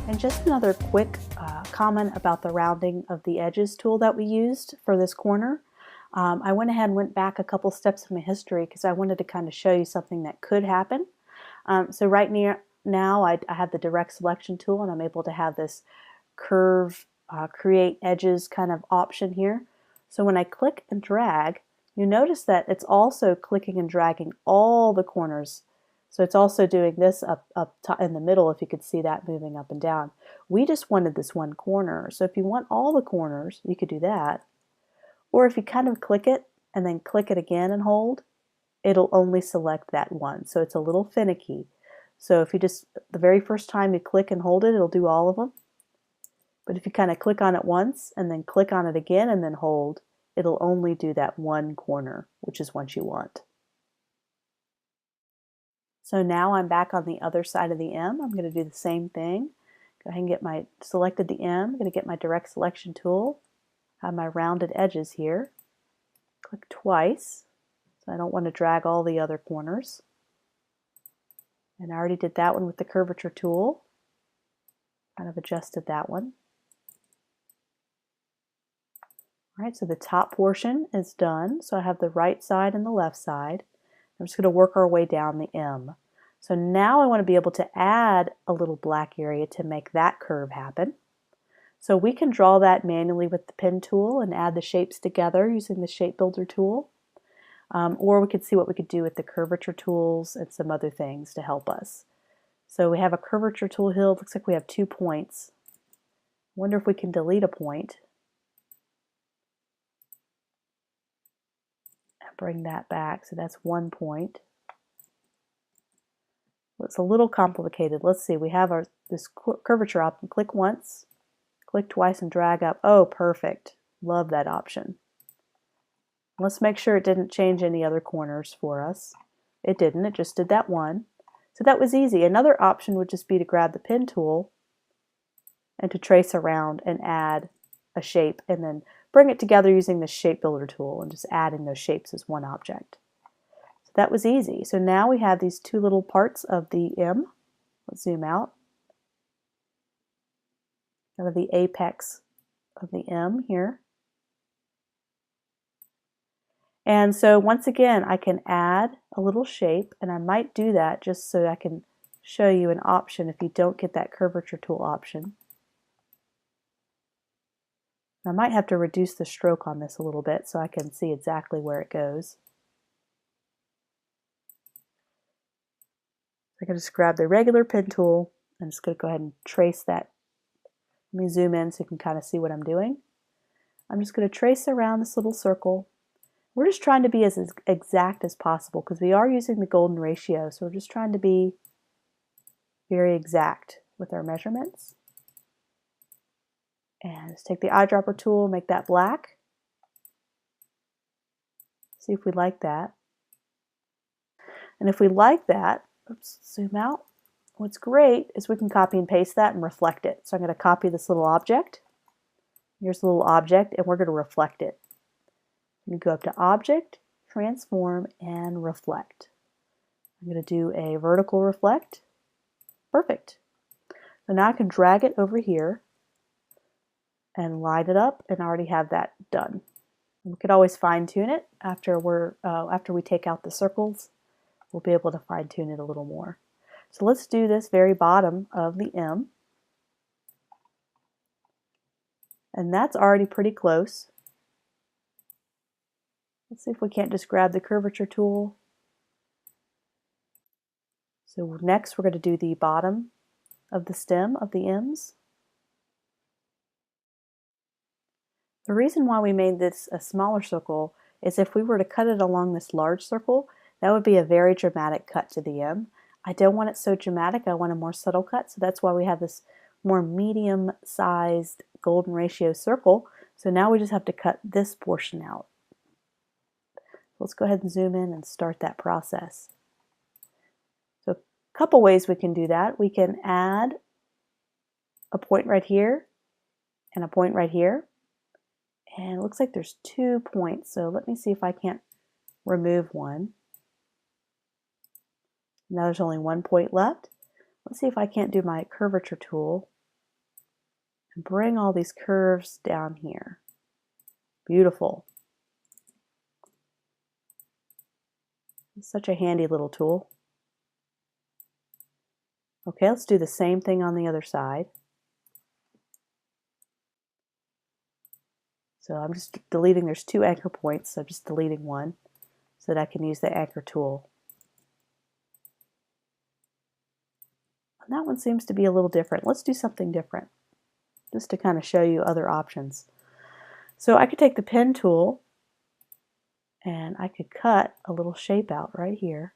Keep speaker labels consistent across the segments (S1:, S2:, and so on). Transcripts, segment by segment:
S1: And just another quick comment about the rounding of the edges tool that we used for this corner. I went ahead and went back a couple steps in my history because I wanted to kind of show you something that could happen. So right now I have the direct selection tool, and I'm able to have this curve create edges kind of option here. So when I click and drag, you notice that it's also clicking and dragging all the corners. So it's also doing this up top in the middle, if you could see that moving up and down. We just wanted this one corner. So if you want all the corners, you could do that. Or if you kind of click it and then click it again and hold, it'll only select that one. So it's a little finicky. So if you just, the very first time you click and hold it, it'll do all of them. But if you kind of click on it once and then click on it again and then hold, it'll only do that one corner, which is what you want. So now I'm back on the other side of the M. I'm going to do the same thing. Go ahead and get my selected the M. I'm going to get my direct selection tool. Have my rounded edges here. Click twice. So I don't want to drag all the other corners. And I already did that one with the curvature tool. Kind of adjusted that one. All right, so the top portion is done. So I have the right side and the left side. I'm just going to work our way down the M. So now I want to be able to add a little black area to make that curve happen. So we can draw that manually with the pen tool and add the shapes together using the shape builder tool. Or we could see what we could do with the curvature tools and some other things to help us. So we have a curvature tool here. It looks like we have 2 points. I wonder if we can delete a point. Bring that back. So that's 1 point. Well, it's a little complicated. Let's see. We have this curvature option. Click once, click twice, and drag up. Oh, perfect. Love that option. Let's make sure it didn't change any other corners for us. It didn't. It just did that one. So that was easy. Another option would just be to grab the pen tool and to trace around and add a shape and then bring it together using the shape builder tool and just adding those shapes as one object. So that was easy. So now we have these 2 little parts of the M. Let's zoom out. Kind of the apex of the M here. And so once again, I can add a little shape, and I might do that just so I can show you an option if you don't get that curvature tool option. I might have to reduce the stroke on this a little bit so I can see exactly where it goes. I can just grab the regular pen tool. I'm just going to go ahead and trace that. Let me zoom in so you can kind of see what I'm doing. I'm just going to trace around this little circle. We're just trying to be as exact as possible because we are using the golden ratio, so we're just trying to be very exact with our measurements. And just take the eyedropper tool, make that black. See if we like that. And if we like that, oops, zoom out. What's great is we can copy and paste that and reflect it. So I'm going to copy this little object. Here's the little object, and we're going to reflect it. You go up to Object, Transform, and Reflect. I'm going to do a vertical reflect. Perfect. So now I can drag it over here and line it up, and I already have that done. And we could always fine-tune it after we take out the circles. We'll be able to fine-tune it a little more. So let's do this very bottom of the M. And that's already pretty close. Let's see if we can't just grab the curvature tool. So next we're going to do the bottom of the stem of the M's. The reason why we made this a smaller circle is if we were to cut it along this large circle, that would be a very dramatic cut to the M. I don't want it so dramatic, I want a more subtle cut, so that's why we have this more medium-sized golden ratio circle. So now we just have to cut this portion out. Let's go ahead and zoom in and start that process. So a couple ways we can do that. We can add a point right here and a point right here. And it looks like there's 2 points. So let me see if I can't remove one. Now there's only 1 point left. Let's see if I can't do my curvature tool and bring all these curves down here. Beautiful. It's such a handy little tool. Okay, let's do the same thing on the other side. So I'm just deleting, there's 2 anchor points, so I'm just deleting one so that I can use the anchor tool. And that one seems to be a little different. Let's do something different, just to kind of show you other options. So I could take the pen tool and I could cut a little shape out right here.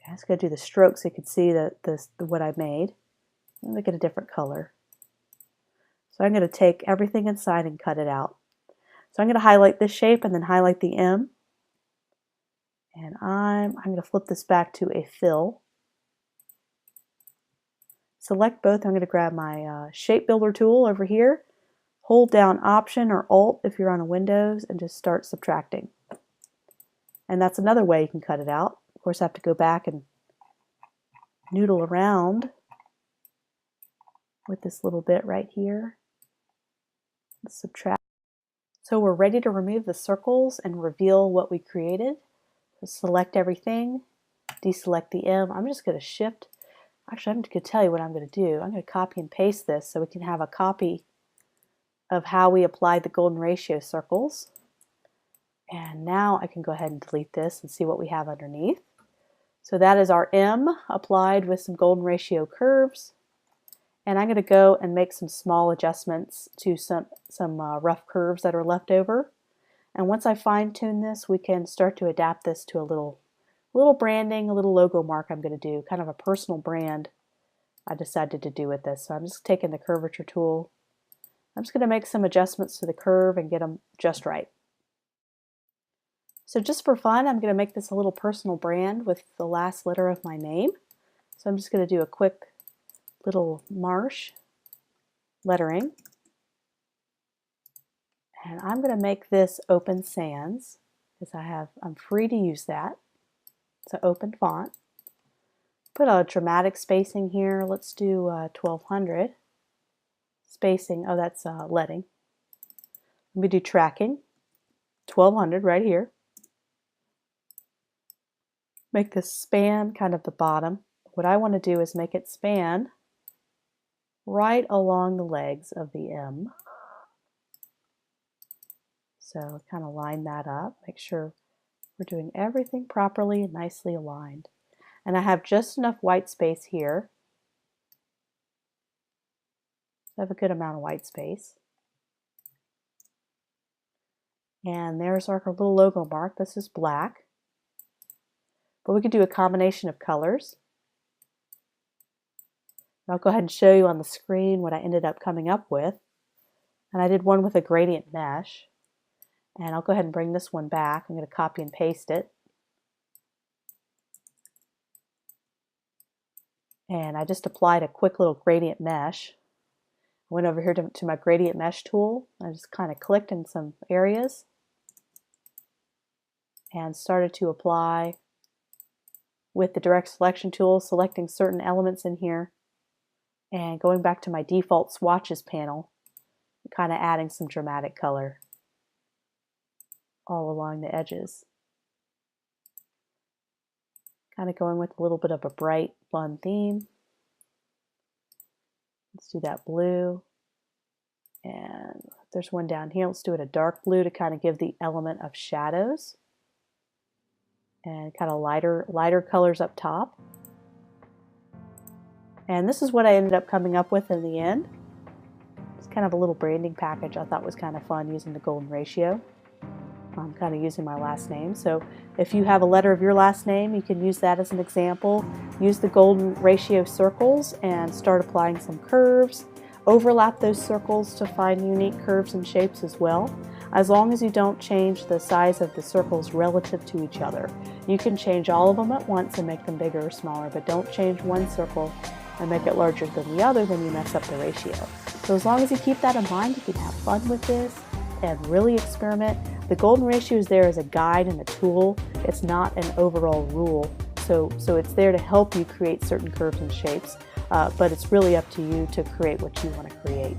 S1: I'm just going to do the stroke so you can see what I made. and make it a different color. So I'm going to take everything inside and cut it out. So I'm going to highlight this shape and then highlight the M. And I'm going to flip this back to a fill. Select both. I'm going to grab my shape builder tool over here. Hold down Option or Alt if you're on a Windows and just start subtracting. And that's another way you can cut it out. Of course, I have to go back and noodle around with this little bit right here. Let's subtract. So we're ready to remove the circles and reveal what we created. So select everything, deselect the M. I'm just going to shift. Actually, I'm going to tell you what I'm going to do. I'm going to copy and paste this so we can have a copy of how we applied the golden ratio circles. And now I can go ahead and delete this and see what we have underneath. So that is our M applied with some golden ratio curves. And I'm going to go and make some small adjustments to some rough curves that are left over. And once I fine tune this, we can start to adapt this to a little branding, a little logo mark I'm going to do, kind of a personal brand I decided to do with this. So I'm just taking the curvature tool. I'm just going to make some adjustments to the curve and get them just right. So just for fun, I'm going to make this a little personal brand with the last letter of my name. So I'm just going to do a quick little Marsh lettering. And I'm going to make this Open Sans because I'm free to use that. It's an open font. Put a dramatic spacing here. Let's do 1200. Spacing, oh that's leading. Let me do tracking. 1200 right here. Make this span kind of the bottom. What I want to do is make it span right along the legs of the M. So kind of line that up. Make sure we're doing everything properly and nicely aligned. And I have just enough white space here. I have a good amount of white space. And there's our little logo mark. This is black. But we could do a combination of colors. I'll go ahead and show you on the screen what I ended up coming up with. And I did one with a gradient mesh. And I'll go ahead and bring this one back. I'm going to copy and paste it. And I just applied a quick little gradient mesh. I went over here to my gradient mesh tool. I just kind of clicked in some areas and started to apply with the direct selection tool, selecting certain elements in here and going back to my default swatches panel, kind of adding some dramatic color all along the edges. Kind of going with a little bit of a bright, fun theme. Let's do that blue. And there's one down here. Let's do it a dark blue to kind of give the element of shadows. And kind of lighter colors up top. And this is what I ended up coming up with in the end. It's kind of a little branding package I thought was kind of fun using the golden ratio. I'm kind of using my last name. So if you have a letter of your last name, you can use that as an example. Use the golden ratio circles and start applying some curves. Overlap those circles to find unique curves and shapes as well. As long as you don't change the size of the circles relative to each other. You can change all of them at once and make them bigger or smaller, but don't change one circle and make it larger than the other, then you mess up the ratio. So as long as you keep that in mind, you can have fun with this and really experiment. The golden ratio is there as a guide and a tool. It's not an overall rule. So it's there to help you create certain curves and shapes. but it's really up to you to create what you want to create.